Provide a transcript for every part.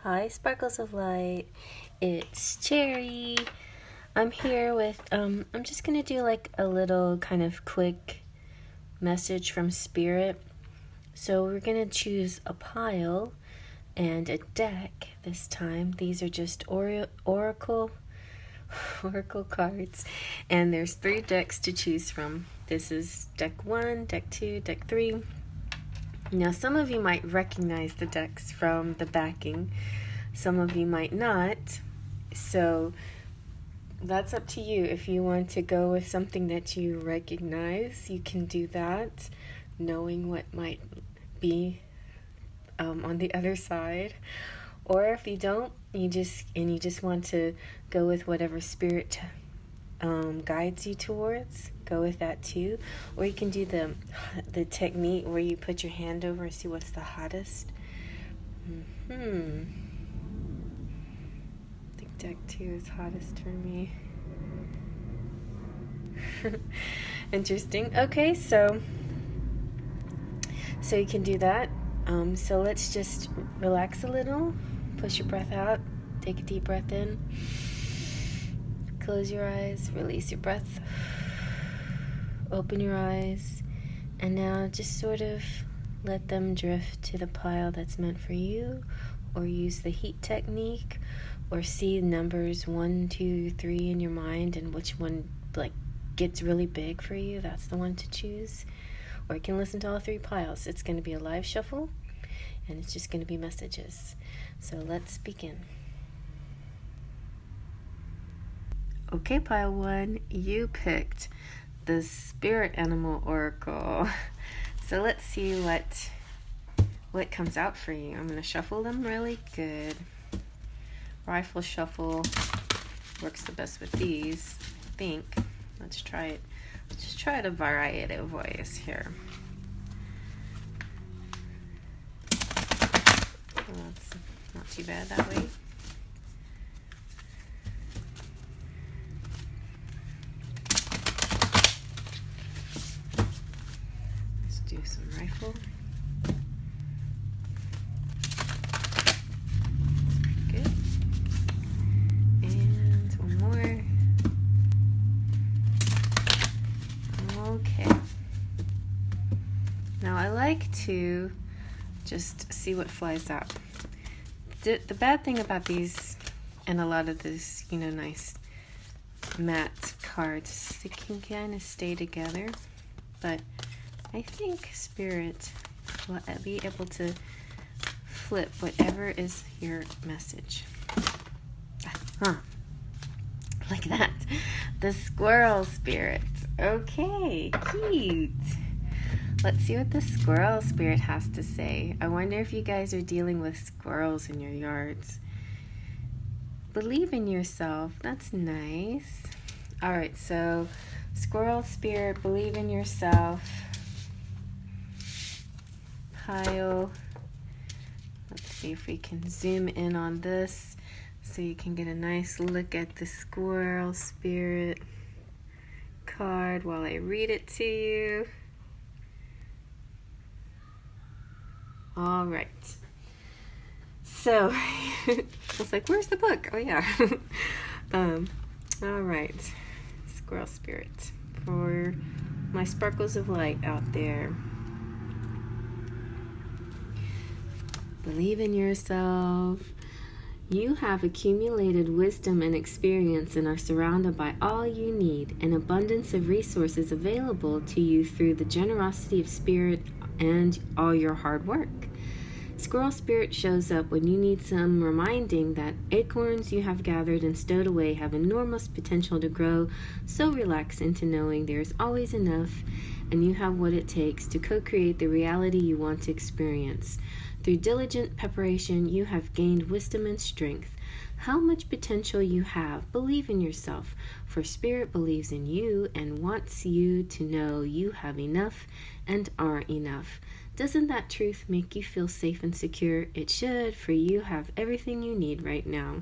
Hi, Sparkles of Light. It's Cherry. I'm here with, I'm just going to do like a little kind of quick message from Spirit. So we're going to choose a pile and a deck this time. These are just oracle cards. And there's 3 decks to choose from. This is deck 1, deck 2, deck 3. Now, some of you might recognize the decks from the backing. Some of you might not. So that's up to you. If you want to go with something that you recognize, you can do that, knowing what might be on the other side. Or if you don't, you just want to go with whatever spirit guides you towards, go with that too. Or you can do the technique where you put your hand over and see what's the hottest. I think deck 2 is hottest for me. Interesting. Okay, so you can do that. So let's just relax a little, push your breath out, take a deep breath in. Close your eyes, release your breath, open your eyes, and now just sort of let them drift to the pile that's meant for you, or use the heat technique, or see numbers 1, 2, 3 in your mind, and which one gets really big for you, that's the one to choose. Or you can listen to all 3 piles. It's going to be a live shuffle, and it's just going to be messages. So let's begin. Okay, pile 1, you picked the Spirit Animal Oracle. So let's see what comes out for you. I'm going to shuffle them really good. Rifle shuffle works the best with these, I think. Let's try it. Let's just try a variety of ways here. Well, that's not too bad that way. Do some rifle. Good. And one more. Okay. Now I like to just see what flies out. The bad thing about these and a lot of this, nice matte cards, they can kind of stay together, but I think Spirit will be able to flip whatever is your message. Like that. The Squirrel Spirit. Okay, cute. Let's see what the Squirrel Spirit has to say. I wonder if you guys are dealing with squirrels in your yards. Believe in yourself. That's nice. All right, so Squirrel Spirit, believe in yourself. Pile. Let's see if we can zoom in on this so you can get a nice look at the Squirrel Spirit card while I read it to you. All right. So, I was like, where's the book? Oh, yeah. All right. Squirrel Spirit for my sparkles of light out there. Believe in yourself. You have accumulated wisdom and experience and are surrounded by all you need, an abundance of resources available to you through the generosity of Spirit and all your hard work. Squirrel Spirit shows up when you need some reminding that acorns you have gathered and stowed away have enormous potential to grow, so relax into knowing there is always enough and you have what it takes to co-create the reality you want to experience. Through diligent preparation, you have gained wisdom and strength. How much potential you have. Believe in yourself, for Spirit believes in you and wants you to know you have enough and are enough. Doesn't that truth make you feel safe and secure? It should, for you have everything you need right now.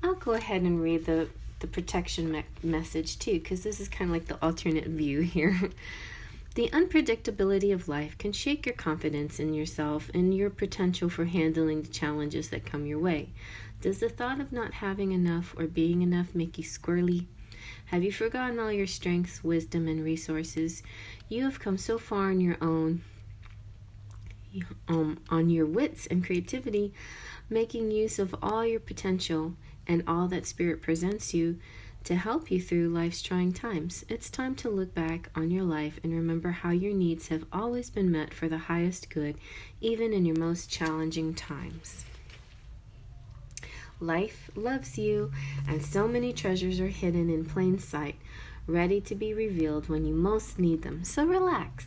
I'll go ahead and read the protection message too, because this is kind of like the alternate view here. The unpredictability of life can shake your confidence in yourself and your potential for handling the challenges that come your way. Does the thought of not having enough or being enough make you squirrely? Have you forgotten all your strengths, wisdom, and resources? You have come so far on your own, on your wits and creativity, making use of all your potential and all that Spirit presents you to help you through life's trying times. It's time to look back on your life and remember how your needs have always been met for the highest good, even in your most challenging times. Life loves you, and so many treasures are hidden in plain sight, ready to be revealed when you most need them. So relax.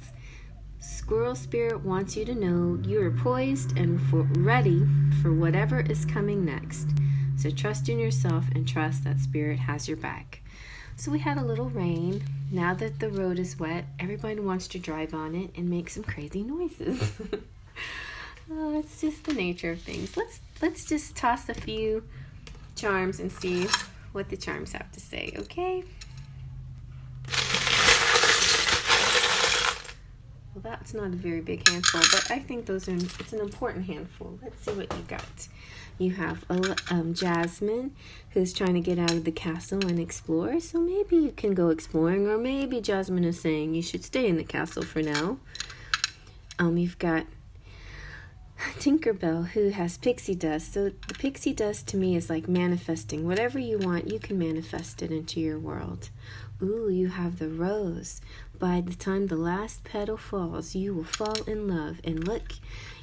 Squirrel Spirit wants you to know you are poised and ready for whatever is coming next. So trust in yourself and trust that Spirit has your back. So we had a little rain. Now that the road is wet, everybody wants to drive on it and make some crazy noises. Oh, it's just the nature of things. Let's just toss a few charms and see what the charms have to say, okay? Well, that's not a very big handful, but I think it's an important handful. Let's see what you got. You have Jasmine, who's trying to get out of the castle and explore. So maybe you can go exploring, or maybe Jasmine is saying you should stay in the castle for now. You've got Tinkerbell, who has pixie dust. So the pixie dust to me is like manifesting. Whatever you want, you can manifest it into your world. Ooh, you have the Rose. By the time the last petal falls, you will fall in love. And look,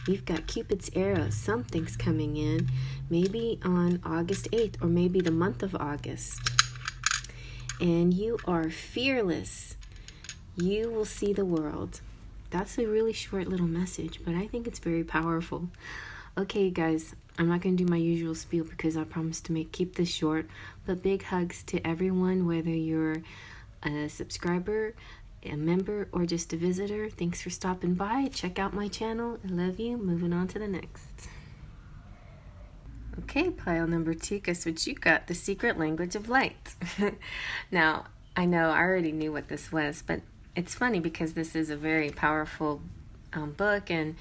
you've got Cupid's arrow. Something's coming in, maybe on August 8th, or maybe the month of August. And you are fearless. You will see the world. That's a really short little message, but I think it's very powerful. Okay, guys, I'm not going to do my usual spiel because I promised to keep this short, but big hugs to everyone, whether you're a subscriber, a member, or just a visitor. Thanks for stopping by. Check out my channel. I love you. Moving on to the next. Okay, pile number 2. Guess what you got? The Secret Language of Light. Now, I know I already knew what this was, but it's funny because this is a very powerful book and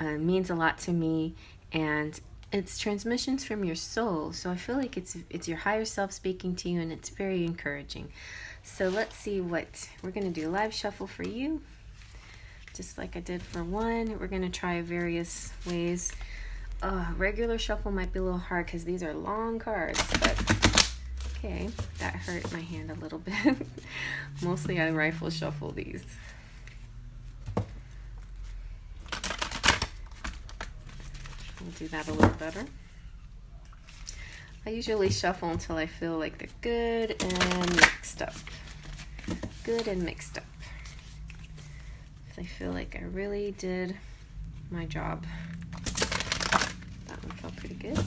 means a lot to me, and it's transmissions from your soul. So I feel like it's your higher self speaking to you, and it's very encouraging. So let's see what we're going to do. Live shuffle for you, just like I did for one. We're going to try various ways. Regular shuffle might be a little hard because these are long cards, but okay, that hurt my hand a little bit. Mostly I rifle shuffle these. We'll do that a little better. I usually shuffle until I feel like they're good and mixed up. Good and mixed up. If I feel like I really did my job. That one felt pretty good.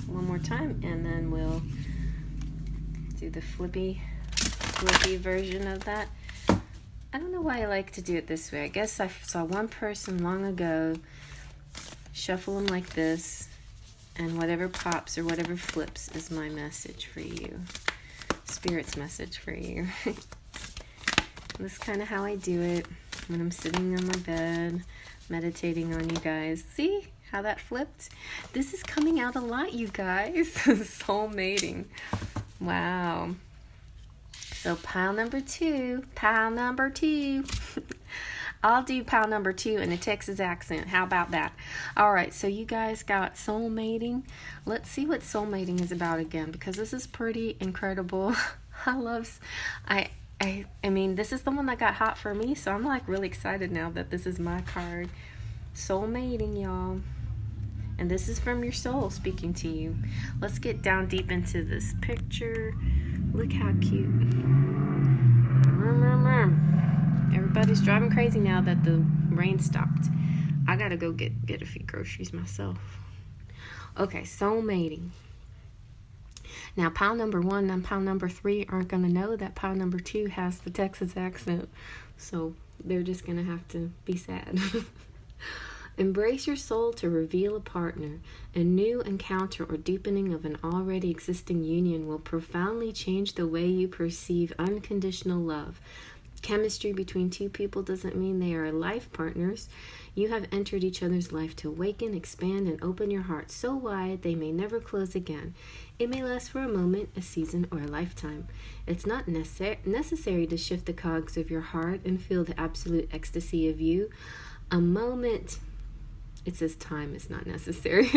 One more time, and then we'll do the flippy version of that. I don't know why I like to do it this way. I guess I saw one person long ago shuffle them like this, and whatever pops or whatever flips is my message for you. Spirit's message for you. This is kind of how I do it when I'm sitting on my bed, meditating on you guys. See how that flipped? This is coming out a lot, you guys. Soul mating. Wow. So pile number 2. I'll do pile number 2 in a Texas accent. How about that? All right, so you guys got soul mating. Let's see what soul mating is about again, because this is pretty incredible. I mean, this is the one that got hot for me, so I'm like really excited now that this is my card. Soul mating, y'all. And this is from your soul speaking to you. Let's get down deep into this picture. Look how cute. Everybody's driving crazy now that the rain stopped. I gotta go get a few groceries myself. Okay, soul mating. Now, pile number 1 and pile number 3 aren't gonna know that pile number 2 has the Texas accent, so they're just gonna have to be sad. Embrace your soul to reveal a partner. A new encounter or deepening of an already existing union will profoundly change the way you perceive unconditional love. Chemistry between two people doesn't mean they are life partners. You have entered each other's life to awaken, expand, and open your heart so wide they may never close again. It may last for a moment, a season, or a lifetime. It's not necessary to shift the cogs of your heart and feel the absolute ecstasy of you. A moment... It says time is not necessary.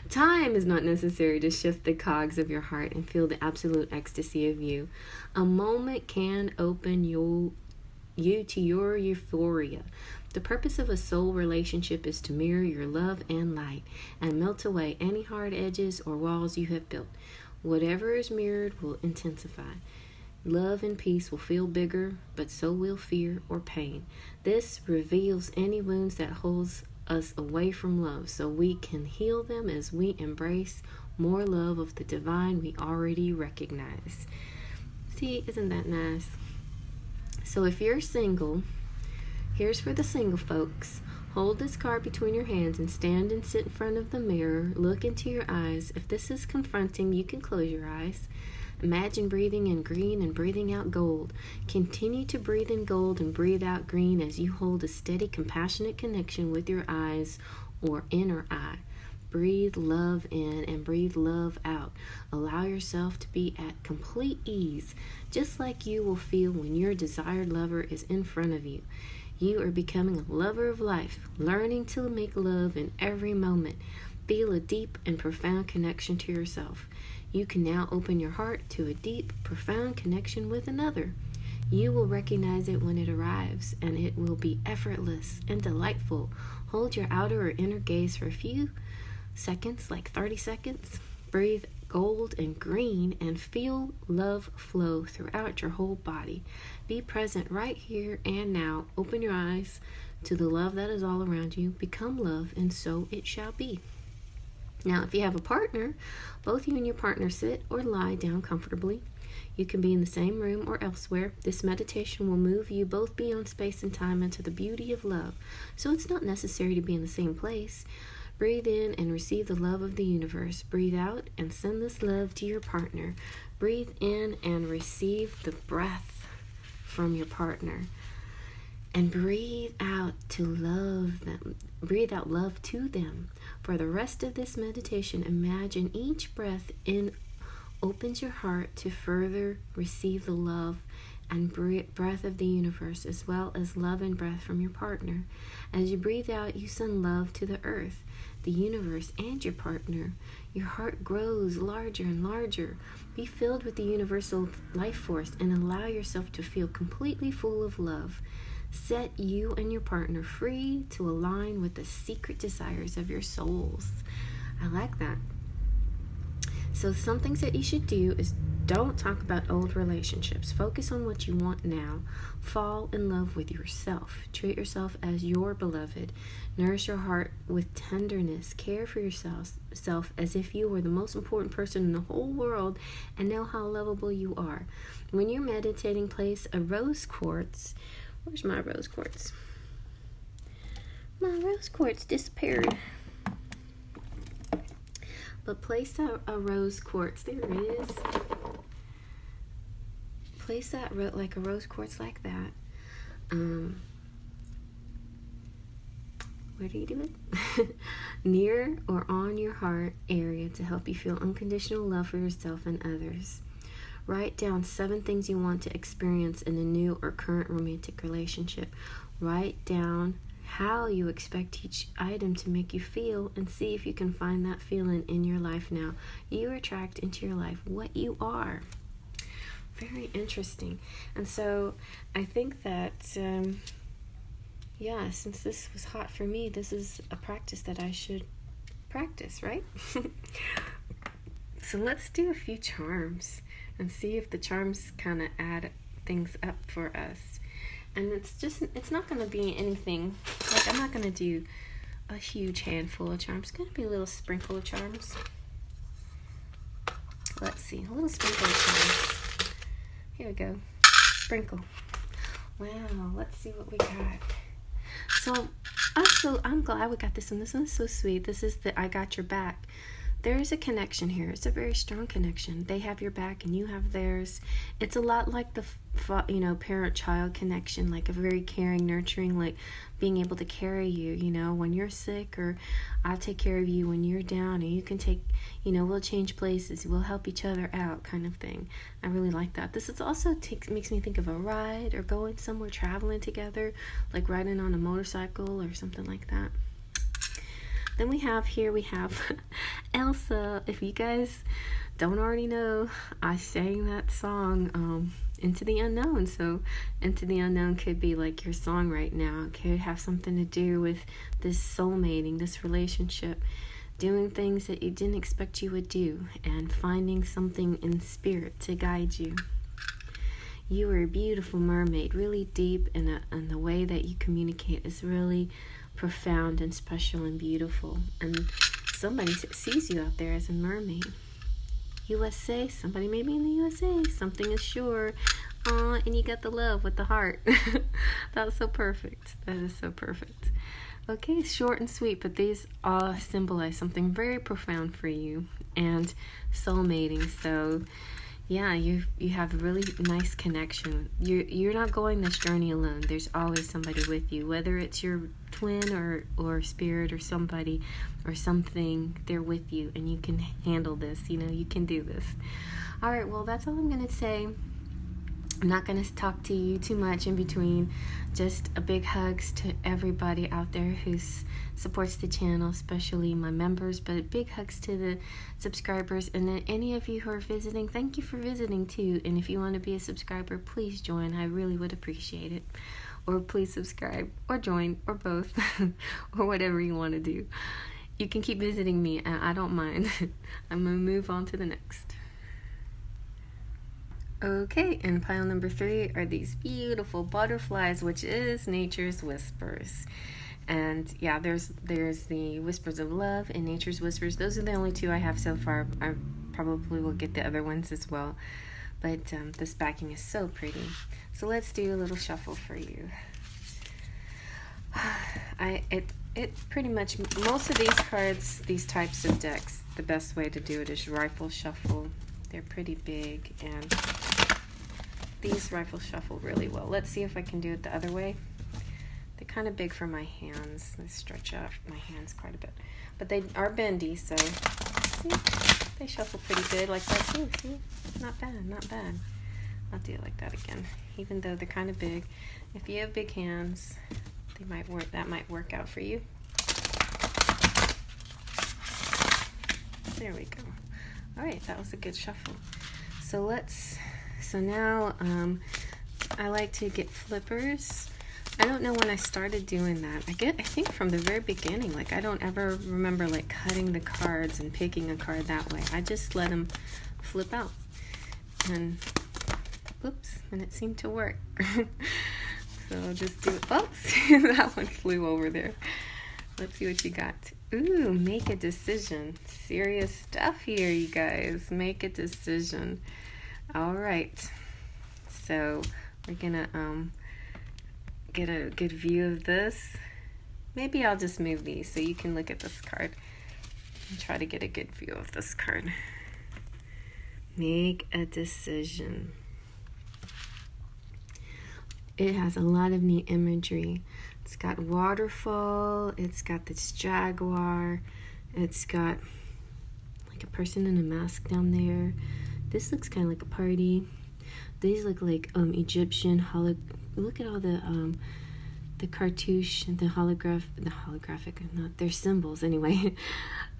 Time is not necessary to shift the cogs of your heart and feel the absolute ecstasy of you. A moment can open you to your euphoria. The purpose of a soul relationship is to mirror your love and light and melt away any hard edges or walls you have built. Whatever is mirrored will intensify. Love and peace will feel bigger, but so will fear or pain. This reveals any wounds that holds us away from love, so we can heal them as we embrace more love of the divine we already recognize. See, isn't that nice? So if you're single, here's for the single folks. Hold this card between your hands and stand and sit in front of the mirror. Look into your eyes. If this is confronting, you can close your eyes. Imagine breathing in green and breathing out gold. Continue to breathe in gold and breathe out green as you hold a steady, compassionate connection with your eyes or inner eye. Breathe love in and breathe love out. Allow yourself to be at complete ease, just like you will feel when your desired lover is in front of you. You are becoming a lover of life, learning to make love in every moment. Feel a deep and profound connection to yourself. You can now open your heart to a deep, profound connection with another. You will recognize it when it arrives, and it will be effortless and delightful. Hold your outer or inner gaze for a few seconds, like 30 seconds. Breathe gold and green and feel love flow throughout your whole body. Be present right here and now. Open your eyes to the love that is all around you. Become love, and so it shall be. Now, if you have a partner, both you and your partner sit or lie down comfortably. You can be in the same room or elsewhere. This meditation will move you both beyond space and time into the beauty of love. So it's not necessary to be in the same place. Breathe in and receive the love of the universe. Breathe out and send this love to your partner. Breathe in and receive the breath from your partner. And breathe out to love them. Breathe out love to them. For the rest of this meditation, imagine each breath in opens your heart to further receive the love and breath of the universe, as well as love and breath from your partner. As you breathe out, you send love to the earth, the universe, and your partner. Your heart grows larger and larger. Be filled with the universal life force and allow yourself to feel completely full of love. Set you and your partner free to align with the secret desires of your souls. I like that. So some things that you should do is don't talk about old relationships. Focus on what you want now. Fall in love with yourself. Treat yourself as your beloved. Nourish your heart with tenderness. Care for yourself as if you were the most important person in the whole world and know how lovable you are. When you're meditating, place a rose quartz. Where's my rose quartz? My rose quartz disappeared. But place a rose quartz. There it is. Place that like a rose quartz like that. Where do you do it? Near or on your heart area to help you feel unconditional love for yourself and others. Write down 7 things you want to experience in a new or current romantic relationship. Write down how you expect each item to make you feel and see if you can find that feeling in your life now. You attract into your life what you are. Very interesting. And so I think that, since this was hot for me, this is a practice that I should practice, right? So let's do a few charms and see if the charms kind of add things up for us. And it's not going to be anything, like I'm not going to do a huge handful of charms. It's going to be a little sprinkle of charms. Let's see, a little sprinkle of charms. Here we go. Sprinkle. Wow, let's see what we got. So, I'm glad we got this one. This one's so sweet. This is the I Got Your Back. there is a connection here. It's a very strong connection. They have your back and you have theirs. It's a lot like the parent-child connection, like a very caring, nurturing, like being able to carry you, when you're sick, or I'll take care of you when you're down, or you can take, we'll change places, we'll help each other out, kind of thing. I really like that. This is also makes me think of a ride, or going somewhere, traveling together, like riding on a motorcycle or something like that. Then we have Elsa. If you guys don't already know, I sang that song, Into the Unknown. So Into the Unknown could be like your song right now. It could have something to do with this soulmating, this relationship, doing things that you didn't expect you would do, and finding something in spirit to guide you. You are a beautiful mermaid, really deep, and the way that you communicate is really profound and special and beautiful. And somebody sees you out there as a mermaid. USA, somebody maybe in the USA, something is sure. And you got the love with the heart. That's so perfect. That is so perfect. Okay, short and sweet, but these all symbolize something very profound for you, and soulmating. So yeah, you have a really nice connection. You're not going this journey alone. There's always somebody with you, whether it's your twin or spirit or somebody or something. They're with you, and you can handle this. You can do this. All right, well, that's all I'm going to say. I'm not going to talk to you too much in between. Just a big hugs to everybody out there who supports the channel, especially my members, but big hugs to the subscribers. And then any of you who are visiting, thank you for visiting too. And if you want to be a subscriber, please join. I really would appreciate it. Or please subscribe or join or both or whatever you want to do. You can keep visiting me. I don't mind. I'm going to move on to the next. Okay, and pile number 3 are these beautiful butterflies, which is Nature's Whispers. And yeah, there's the Whispers of Love and Nature's Whispers. Those are the only 2 I have so far. I probably will get the other ones as well. But this backing is so pretty. So let's do a little shuffle for you. It pretty much, most of these cards, these types of decks, the best way to do it is rifle shuffle. They're pretty big, and these rifle shuffle really well. Let's see if I can do it the other way. They're kind of big for my hands. They stretch out my hands quite a bit. But they are bendy, so see, they shuffle pretty good like that too. See, not bad, not bad. I'll do it like that again. Even though they're kind of big, if you have big hands, they might work. That might work out for you. There we go. All right, that was a good shuffle. So now I like to get flippers. I don't know when I started doing that. I think from the very beginning. Like, I don't ever remember like cutting the cards and picking a card that way. I just let them flip out. And oops, and it seemed to work. So I'll just do it. Oops, that one flew over there. Let's see what you got. Ooh, make a decision. Serious stuff here, you guys. Make a decision. All right. So we're gonna get a good view of this. Maybe I'll just move these so you can look at this card and try to get a good view of this card. Make a decision. It has a lot of neat imagery. It's got waterfall, it's got this jaguar, it's got like a person in a mask down there. This looks kind of like a party. These look like Egyptian look at all the cartouche, the holographic, not, they're symbols anyway.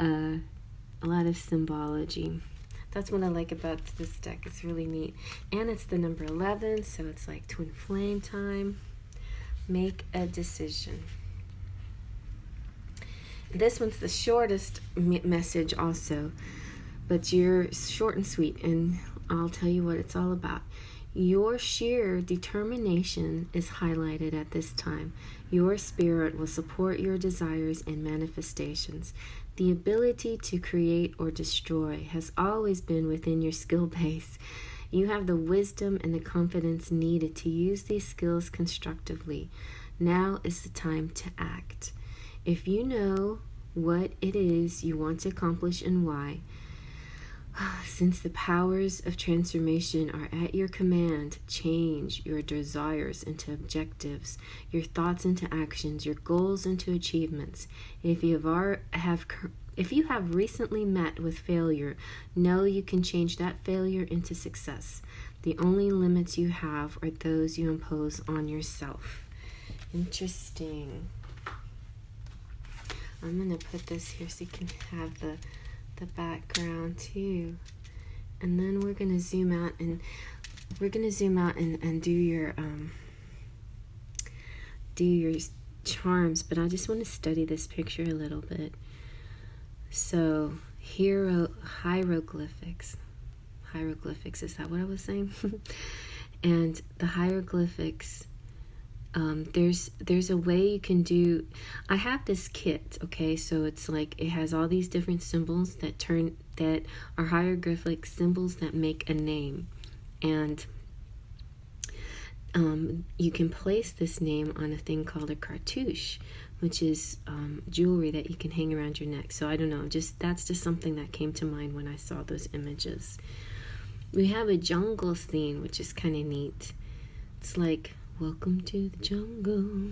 A lot of symbology. That's what I like about this deck. It's really neat. And it's the number 11, so it's like twin flame time. Make a decision. This one's the shortest message also, but you're short and sweet, and I'll tell you what it's all about. Your sheer determination is highlighted at this time. Your spirit will support your desires and manifestations. The ability to create or destroy has always been within your skill base. You have the wisdom and the confidence needed to use these skills constructively. Now is the time to act. If you know what it is you want to accomplish and why. Since the powers of transformation are at your command, change your desires into objectives, your thoughts into actions, your goals into achievements. If you have recently met with failure, know you can change that failure into success. The only limits you have are those you impose on yourself. Interesting. I'm going to put this here so you can have the background too. And then we're going to zoom out and do your charms, but I just want to study this picture a little bit. So, hieroglyphics, is that what I was saying? And the hieroglyphics, there's a way you can do. I have this kit, okay, so it's like it has all these different symbols that are hieroglyphic symbols that make a name, and you can place this name on a thing called a cartouche, which is jewelry that you can hang around your neck. So I don't know, that's just something that came to mind when I saw those images. We have a jungle scene, which is kind of neat. It's like, welcome to the jungle.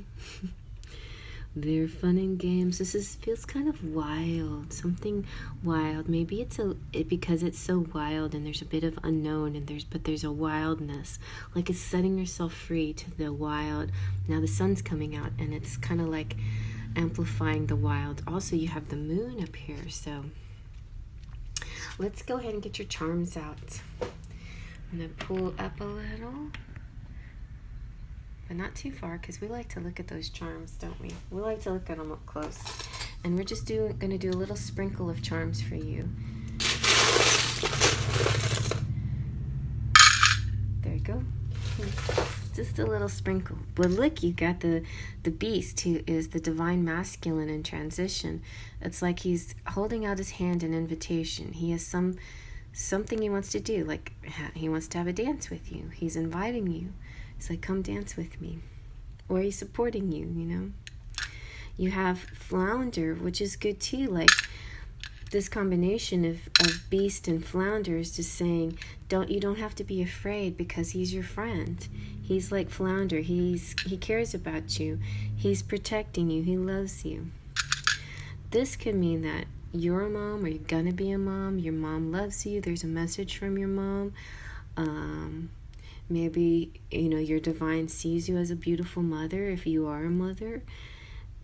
They're fun and games. Feels kind of wild, something wild. Maybe it's because it's so wild and there's a bit of unknown, and there's a wildness, like it's setting yourself free to the wild. Now the sun's coming out and it's kind of like amplifying the wild. Also, you have the moon up here, so let's go ahead and get your charms out. I'm gonna pull up a little, but not too far, because we like to look at those charms, don't we? We like to look at them up close. And we're just going to do a little sprinkle of charms for you. There you go. Just a little sprinkle. But look, you got the beast, who is the divine masculine in transition. It's like he's holding out his hand in invitation. He has something he wants to do, like he wants to have a dance with you. He's inviting you. It's like, come dance with me. Or he's supporting you, you know. You have flounder, which is good too. Like this combination of beast and flounder is just saying, you don't have to be afraid, because he's your friend. He's like flounder. He cares about you. He's protecting you. He loves you. This could mean that you're a mom, or you're gonna be a mom. Your mom loves you. There's a message from your mom. Maybe, your divine sees you as a beautiful mother, if you are a mother.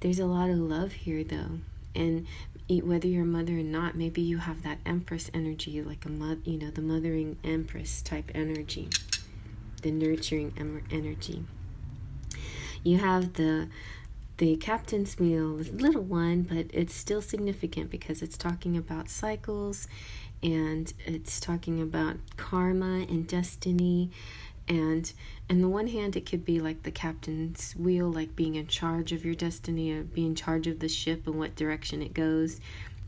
There's a lot of love here, though. And whether you're a mother or not, maybe you have that empress energy, like the mothering empress type energy, the nurturing energy. You have the captain's wheel, this little one, but it's still significant because it's talking about cycles, and it's talking about karma and destiny. And on the one hand, it could be like the captain's wheel, like being in charge of your destiny, or being in charge of the ship and what direction it goes.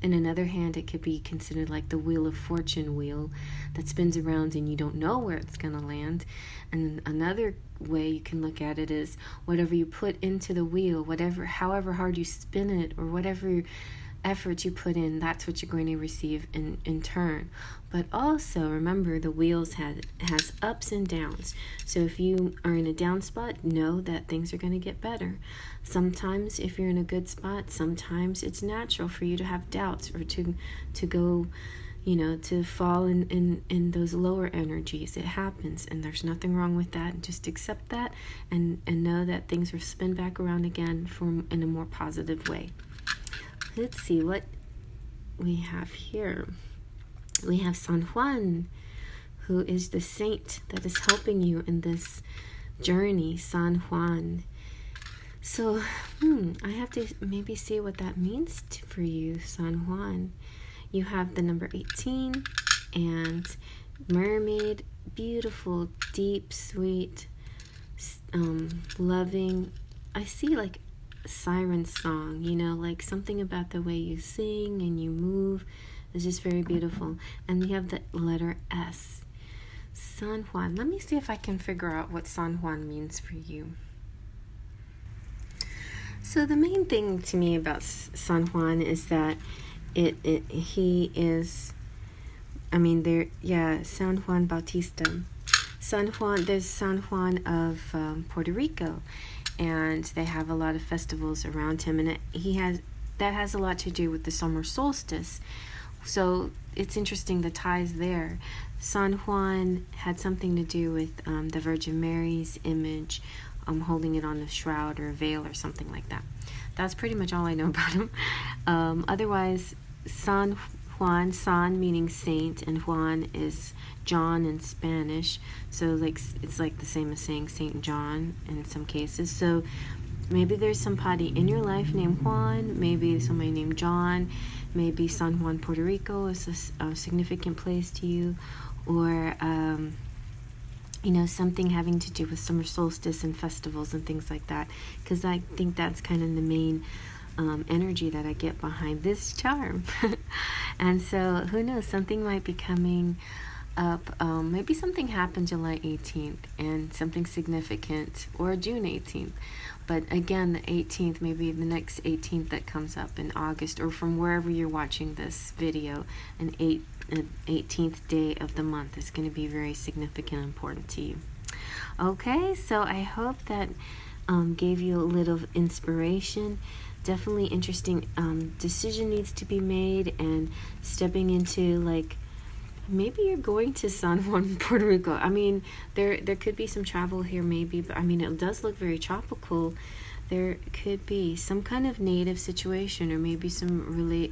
And another hand, it could be considered like the wheel of fortune wheel that spins around and you don't know where it's going to land. And another way you can look at it is whatever you put into the wheel, however hard you spin it, or whatever effort you put in, that's what you're going to receive in turn. But also remember, the wheels has ups and downs. So if you are in a down spot, know that things are going to get better. Sometimes if you're in a good spot, sometimes it's natural for you to have doubts, or to go, to fall in those lower energies. It happens, and there's nothing wrong with that. Just accept that and know that things will spin back around again in a more positive way. Let's see what we have here. We have San Juan, who is the saint that is helping you in this journey, San Juan. So, I have to maybe see what that means for you, San Juan. You have the number 18 and mermaid, beautiful, deep, sweet, loving. I see like siren song, like something about the way you sing and you move is just very beautiful. And you have the letter S, San Juan. Let me see if I can figure out what San Juan means for you. So the main thing to me about San Juan is that he is, I mean, San Juan Bautista. There's San Juan of Puerto Rico, and they have a lot of festivals around him, and that has a lot to do with the summer solstice. So it's interesting, the ties there. San Juan had something to do with the Virgin Mary's image, holding it on a shroud or a veil or something like that. That's pretty much all I know about him. Otherwise, San Juan, San meaning saint, and Juan is John in Spanish. So it's like the same as saying Saint John in some cases. So maybe there's somebody in your life named Juan, maybe somebody named John, maybe San Juan, Puerto Rico is a significant place to you, or something having to do with summer solstice and festivals and things like that, because I think that's kind of the main energy that I get behind this charm. And so who knows, something might be coming up. Maybe something happened July 18th and something significant, or June 18th. But again, the 18th, maybe the next 18th that comes up in August, or from wherever you're watching this video, an 18th day of the month is going to be very significant and important to you. Okay, so I hope that gave you a little inspiration. Definitely interesting decision needs to be made, and stepping into, like, maybe you're going to San Juan, Puerto Rico. I mean, there could be some travel here maybe, but I mean, it does look very tropical. There could be some kind of native situation, or maybe some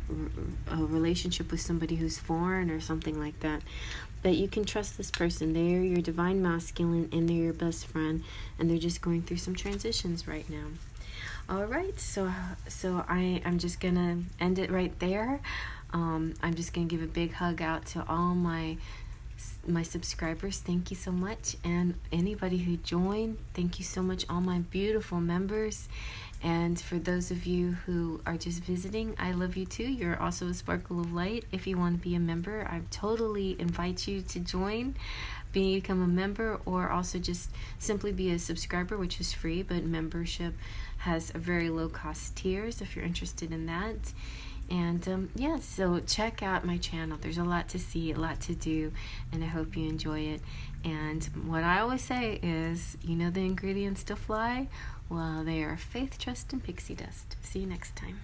relationship with somebody who's foreign or something like that. But you can trust this person. They're your divine masculine, and they're your best friend, and they're just going through some transitions right now. All right, so I'm just gonna end it right there. I'm just gonna give a big hug out to all my subscribers. Thank you so much, and anybody who joined, thank you so much, all my beautiful members. And for those of you who are just visiting, I love you too. You're also a sparkle of light. If you want to be a member, I totally invite you to join, become a member, or also just simply be a subscriber, which is free, but membership has a very low cost tiers if you're interested in that. And so check out my channel. There's a lot to see, a lot to do, and I hope you enjoy it. And what I always say is, the ingredients to fly? Well, they are faith, trust, and pixie dust. See you next time.